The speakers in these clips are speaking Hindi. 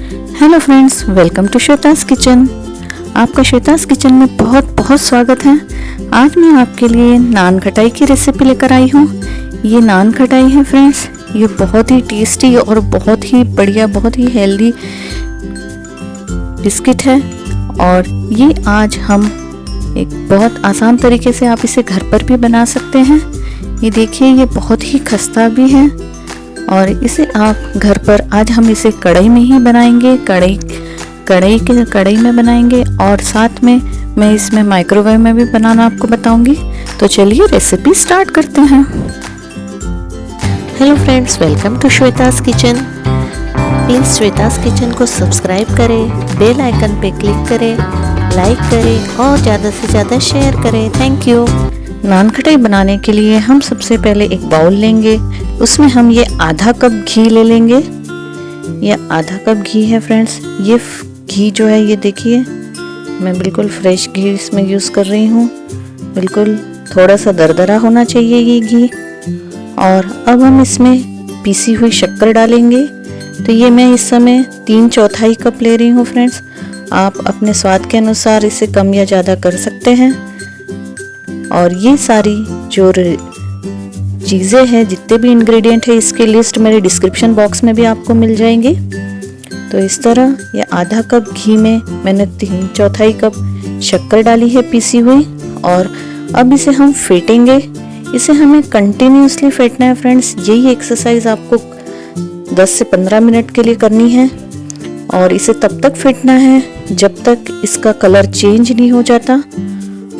Hello friends, welcome to Shweta's kitchen. आपका श्वेतास किचन में बहुत बहुत स्वागत है। आज मैं आपके लिए नान खटाई की रेसिपी लेकर आई हूँ। ये नान खटाई है फ्रेंड्स, ये बहुत ही टेस्टी और बहुत ही बढ़िया, बहुत ही हेल्दी बिस्किट है। और ये आज हम एक बहुत आसान तरीके से आप इसे घर पर भी बना सकते हैं। ये देखिए, ये बहुत ही खस्ता भी है और इसे आप घर पर, आज हम इसे कढ़ाई में ही बनाएंगे, कढ़ाई में बनाएंगे और साथ में मैं इसमें माइक्रोवेव में भी बनाना आपको बताऊंगी। तो चलिए रेसिपी स्टार्ट करते हैं। Hello friends, welcome to Shweta's kitchen. Please Shweta's kitchen को सब्सक्राइब करें, बेल आइकन पे क्लिक करें, लाइक करें और ज़्यादा से ज़्यादा शेयर करें। Thank you. नान खटाई बनाने के लिए हम सबसे पहले एक बाउल लेंगे, उसमें हम ये आधा कप घी ले लेंगे। ये आधा कप घी है फ्रेंड्स। ये घी जो है, ये देखिए मैं बिल्कुल फ्रेश घी इसमें यूज़ कर रही हूँ। बिल्कुल थोड़ा सा दरदरा होना चाहिए ये घी। और अब हम इसमें पीसी हुई शक्कर डालेंगे। तो ये मैं इस समय 3/4 कप ले रही हूँ फ्रेंड्स। आप अपने स्वाद के अनुसार इसे कम या ज़्यादा कर सकते हैं। और ये सारी जो चीज़ें हैं, जितने भी इंग्रेडिएंट है, इसकी लिस्ट मेरे डिस्क्रिप्शन बॉक्स में भी आपको मिल जाएंगे। तो इस तरह ये आधा कप घी में मैंने 3/4 कप शक्कर डाली है पीसी हुई। और अब इसे हम फेंटेंगे। इसे हमें कंटिन्यूसली फेंटना है फ्रेंड्स। यही एक्सरसाइज आपको 10 से 15 मिनट के लिए करनी है। और इसे तब तक फेंटना है जब तक इसका कलर चेंज नहीं हो जाता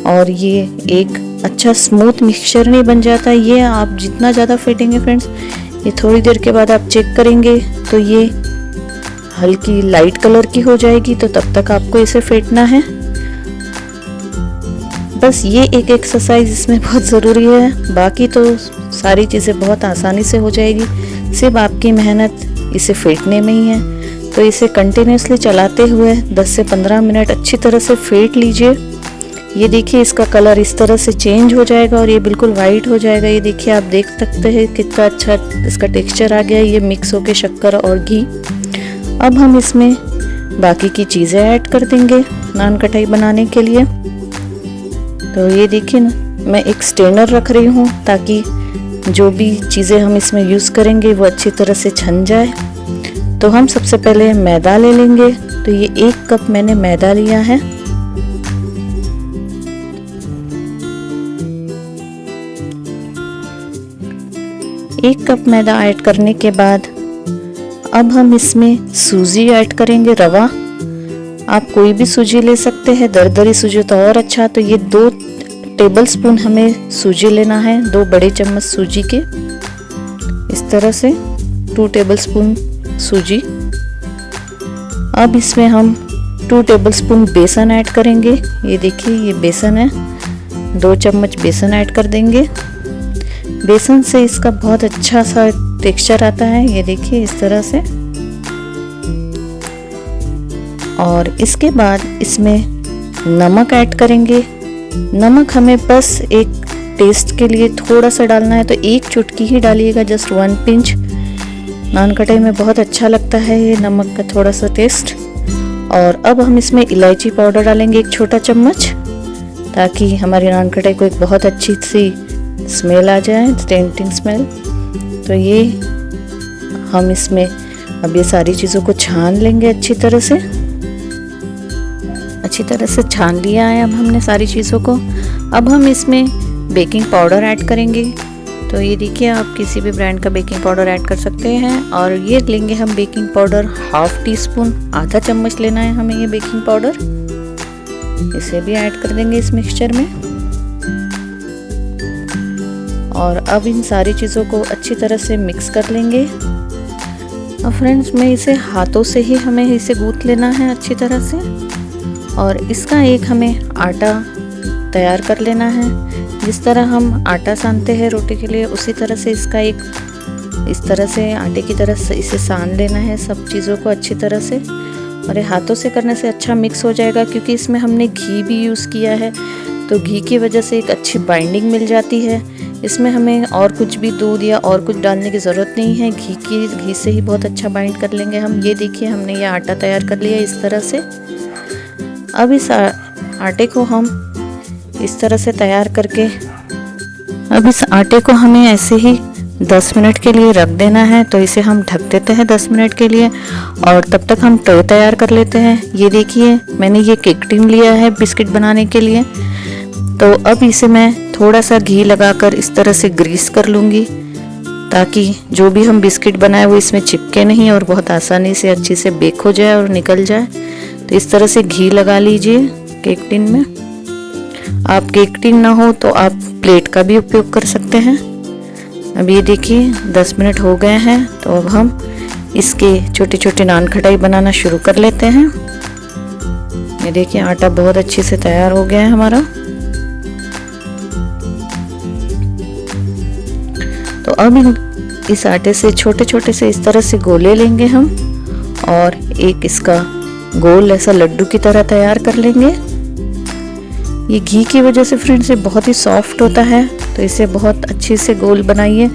और ये एक अच्छा स्मूथ मिक्सचर नहीं बन जाता। ये आप जितना ज़्यादा फेंटेंगे फ्रेंड्स, ये थोड़ी देर के बाद आप चेक करेंगे तो ये हल्की लाइट कलर की हो जाएगी। तो तब तक आपको इसे फेंटना है। बस ये एक एक्सरसाइज इसमें बहुत ज़रूरी है। बाकी तो सारी चीज़ें बहुत आसानी से हो जाएगी। सिर्फ आपकी मेहनत इसे फेंटने में ही है। तो इसे कंटिन्यूसली चलाते हुए 10 से 15 मिनट अच्छी तरह से फेंट लीजिए। ये देखिए, इसका कलर इस तरह से चेंज हो जाएगा और ये बिल्कुल वाइट हो जाएगा। ये देखिए, आप देख सकते हैं कितना अच्छा इसका टेक्सचर आ गया, ये मिक्स होके शक्कर और घी। अब हम इसमें बाकी की चीज़ें ऐड कर देंगे नान खटाई बनाने के लिए। तो ये देखिए ना, मैं एक स्ट्रेनर रख रही हूँ ताकि जो भी चीज़ें हम इसमें यूज़ करेंगे वो अच्छी तरह से छन जाए। तो हम सबसे पहले मैदा ले लेंगे। तो ये 1 कप मैंने मैदा लिया है। एक कप मैदा ऐड करने के बाद अब हम इसमें सूजी ऐड करेंगे, रवा। आप कोई भी सूजी ले सकते हैं, दरदरी सूजी तो और अच्छा। तो ये 2 टेबलस्पून हमें सूजी लेना है, 2 बड़े चम्मच सूजी के। इस तरह से 2 टेबलस्पून सूजी। अब इसमें हम 2 टेबलस्पून बेसन ऐड करेंगे। ये देखिए, ये बेसन है, 2 चम्मच बेसन ऐड कर देंगे। बेसन से इसका बहुत अच्छा सा टेक्सचर आता है। ये देखिए इस तरह से। और इसके बाद इसमें नमक ऐड करेंगे। नमक हमें बस एक टेस्ट के लिए थोड़ा सा डालना है, तो 1 चुटकी ही डालिएगा, जस्ट 1 पिंच। नान खटाई में बहुत अच्छा लगता है ये नमक का थोड़ा सा टेस्ट। और अब हम इसमें इलायची पाउडर डालेंगे 1 छोटा चम्मच, ताकि हमारी नान खटाई को एक बहुत अच्छी सी स्मेल आ जाए, टेंटिंग स्मेल। तो ये हम इसमें अब ये सारी चीज़ों को छान लेंगे अच्छी तरह से। अच्छी तरह से छान लिया है अब हमने सारी चीज़ों को। अब हम इसमें बेकिंग पाउडर ऐड करेंगे। तो ये देखिए, आप किसी भी ब्रांड का बेकिंग पाउडर ऐड कर सकते हैं। और ये लेंगे हम बेकिंग पाउडर 1/2 टीस्पून, आधा चम्मच लेना है हमें ये बेकिंग पाउडर। इसे भी ऐड कर देंगे इस मिक्सचर में। और अब इन सारी चीज़ों को अच्छी तरह से मिक्स कर लेंगे। अब फ्रेंड्स, मैं इसे हाथों से ही हमें इसे गूंथ लेना है अच्छी तरह से। और इसका एक हमें आटा तैयार कर लेना है। जिस तरह हम आटा सानते हैं रोटी के लिए, उसी तरह से इसका एक इस तरह से आटे की तरह से इसे सान लेना है सब चीज़ों को अच्छी तरह से। और ये हाथों से करने से अच्छा मिक्स हो जाएगा, क्योंकि इसमें हमने घी भी यूज़ किया है। तो घी की वजह से एक अच्छी बाइंडिंग मिल जाती है। इसमें हमें और कुछ भी दूध या और कुछ डालने की ज़रूरत नहीं है, घी से ही बहुत अच्छा बाइंड कर लेंगे हम। ये देखिए हमने ये आटा तैयार कर लिया इस तरह से। अब इस आटे को हम इस तरह से तैयार करके अब इस आटे को हमें ऐसे ही 10 मिनट के लिए रख देना है। तो इसे हम ढक देते हैं 10 मिनट के लिए और तब तक हम ट्रे तैयार कर लेते हैं। ये देखिए मैंने ये केक टिन लिया है बिस्किट बनाने के लिए। तो अब इसे मैं थोड़ा सा घी लगाकर इस तरह से ग्रीस कर लूँगी ताकि जो भी हम बिस्किट बनाए वो इसमें चिपके नहीं और बहुत आसानी से अच्छे से बेक हो जाए और निकल जाए। तो इस तरह से घी लगा लीजिए केक टिन में। आप केक टिन ना हो तो आप प्लेट का भी उपयोग कर सकते हैं। अब ये देखिए 10 मिनट हो गए हैं। तो अब हम इसके छोटे छोटे नान खटाई बनाना शुरू कर लेते हैं। ये देखिए आटा बहुत अच्छे से तैयार हो गया है हमारा। तो अब इस आटे से छोटे छोटे से इस तरह से गोले लेंगे हम और एक इसका गोल ऐसा लड्डू की तरह तैयार कर लेंगे। ये घी की वजह से फ्रेंड्स ये बहुत ही सॉफ्ट होता है, तो इसे बहुत अच्छे से गोल बनाइए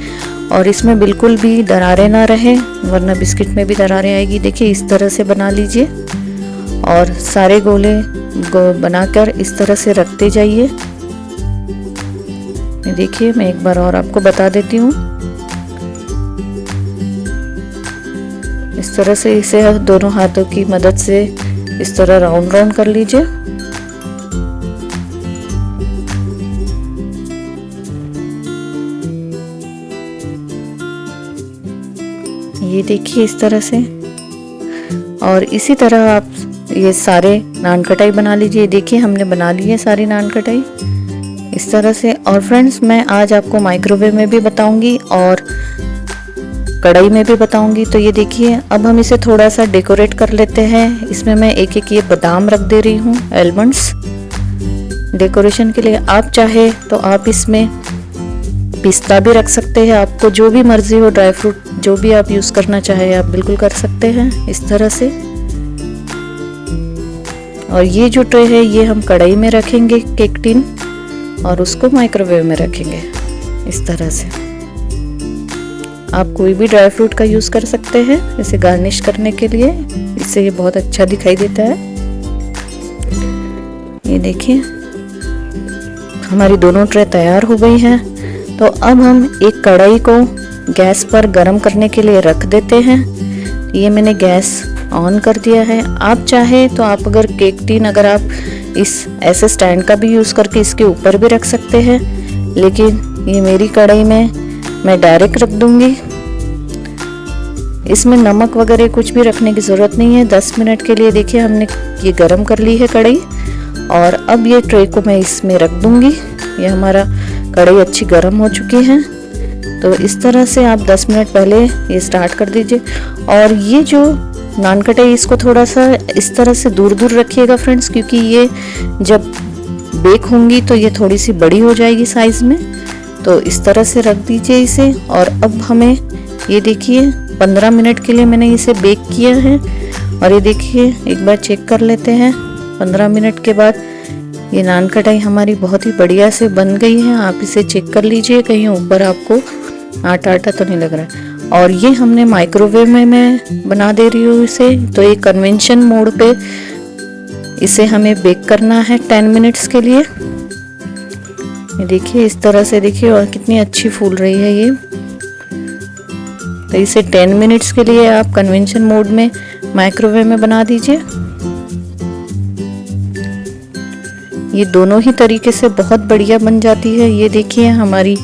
और इसमें बिल्कुल भी दरारें ना रहे, वरना बिस्किट में भी दरारें आएगी। देखिए इस तरह से बना लीजिए और सारे गोले बनाकर इस तरह से रखते जाइए। देखिए मैं एक बार और आपको बता देती हूँ। इस तरह से इसे दोनों हाथों की मदद से इस तरह राउंड राउंड कर लीजिए। ये देखिए इस तरह से, और इसी तरह आप ये सारे नान कटाई बना लीजिए। देखिए हमने बना ली है सारी नान कटाई इस तरह से। और फ्रेंड्स मैं आज आपको माइक्रोवेव में भी बताऊंगी और कढ़ाई में भी बताऊंगी। तो ये देखिए अब हम इसे थोड़ा सा डेकोरेट कर लेते हैं। इसमें मैं एक एक ये बादाम रख दे रही हूँ, आलमंड्स डेकोरेशन के लिए। आप चाहे तो आप इसमें पिस्ता भी रख सकते हैं, आपको जो भी मर्जी हो, ड्राई फ्रूट जो भी आप यूज़ करना चाहे आप बिल्कुल कर सकते हैं इस तरह से। और ये जो ट्रे है ये हम कढ़ाई में रखेंगे केक टिन और उसको माइक्रोवेव में रखेंगे इस तरह से। आप कोई भी ड्राई फ्रूट का यूज़ कर सकते हैं इसे गार्निश करने के लिए, इससे ये बहुत अच्छा दिखाई देता है। ये देखिए हमारी दोनों ट्रे तैयार हो गई हैं। तो अब हम एक कढ़ाई को गैस पर गरम करने के लिए रख देते हैं। ये मैंने गैस ऑन कर दिया है। आप चाहे तो आप अगर केक टिन अगर आप इस ऐसे स्टैंड का भी यूज़ करके इसके ऊपर भी रख सकते हैं, लेकिन ये मेरी कढ़ाई में मैं डायरेक्ट रख दूंगी। इसमें नमक वगैरह कुछ भी रखने की ज़रूरत नहीं है। 10 मिनट के लिए देखिए हमने ये गरम कर ली है कढ़ाई और अब ये ट्रे को मैं इसमें रख दूंगी। ये हमारा कढ़ाई अच्छी गर्म हो चुकी है। तो इस तरह से आप 10 मिनट पहले ये स्टार्ट कर दीजिए। और ये जो नान कटाई इसको थोड़ा सा इस तरह से दूर दूर रखिएगा फ्रेंड्स, क्योंकि ये जब बेक होंगी तो ये थोड़ी सी बड़ी हो जाएगी साइज में। तो इस तरह से रख दीजिए इसे। और अब हमें ये देखिए 15 मिनट के लिए मैंने इसे बेक किया है और ये देखिए एक बार चेक कर लेते हैं। 15 मिनट के बाद ये नान कटाई हमारी बहुत ही बढ़िया से बन गई है। आप इसे चेक कर लीजिए कहीं ऊपर आपको आटा आटा तो नहीं लग रहा है। और ये हमने माइक्रोवेव में मैं बना दे रही हूँ इसे। तो ये कन्वेंशन मोड पे इसे हमें बेक करना है 10 मिनट्स के लिए। ये देखिए इस तरह से देखिए और कितनी अच्छी फूल रही है ये। तो इसे 10 मिनट्स के लिए आप कन्वेंशन मोड में माइक्रोवेव में बना दीजिए। ये दोनों ही तरीके से बहुत बढ़िया बन जाती है। ये देखिए हमारी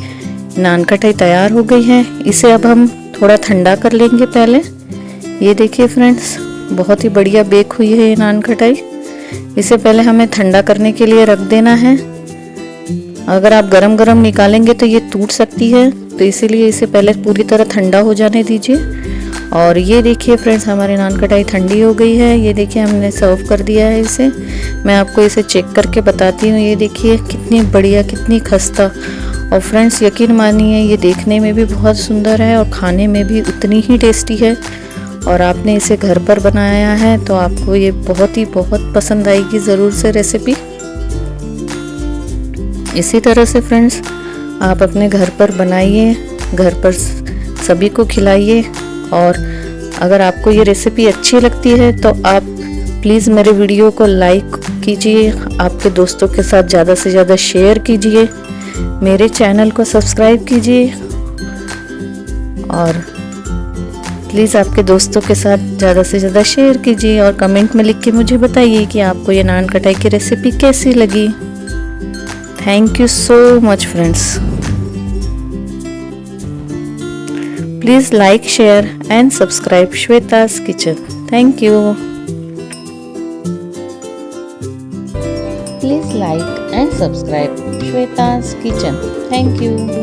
नान कटाई तैयार हो गई है। इसे अब हम थोड़ा ठंडा कर लेंगे पहले। ये देखिए फ्रेंड्स बहुत ही बढ़िया बेक हुई है ये नान कटाई। इसे पहले हमें ठंडा करने के लिए रख देना है। अगर आप गरम गरम निकालेंगे तो ये टूट सकती है, तो इसीलिए इसे पहले पूरी तरह ठंडा हो जाने दीजिए। और ये देखिए फ्रेंड्स हमारी नान कटाई ठंडी हो गई है। ये देखिए हमने सर्व कर दिया है इसे। मैं आपको इसे चेक करके बताती हूँ। ये देखिए कितनी बढ़िया कितनी खस्ता। और फ्रेंड्स यकीन मानिए ये देखने में भी बहुत सुंदर है और खाने में भी उतनी ही टेस्टी है। और आपने इसे घर पर बनाया है तो आपको ये बहुत पसंद आएगी ज़रूर से रेसिपी। इसी तरह से फ्रेंड्स आप अपने घर पर बनाइए, घर पर सभी को खिलाइए। और अगर आपको ये रेसिपी अच्छी लगती है तो आप प्लीज़ मेरे वीडियो को लाइक कीजिए, आपके दोस्तों के साथ ज़्यादा से ज़्यादा शेयर कीजिए, मेरे चैनल को सब्सक्राइब कीजिए और प्लीज़ आपके दोस्तों के साथ ज़्यादा से ज़्यादा शेयर कीजिए और कमेंट में लिख के मुझे बताइए कि आपको ये नान कटाई की रेसिपी कैसी लगी। Thank you so much friends. Please like, share and subscribe Shweta's kitchen. Thank you. Please like and subscribe Shweta's kitchen. Thank you.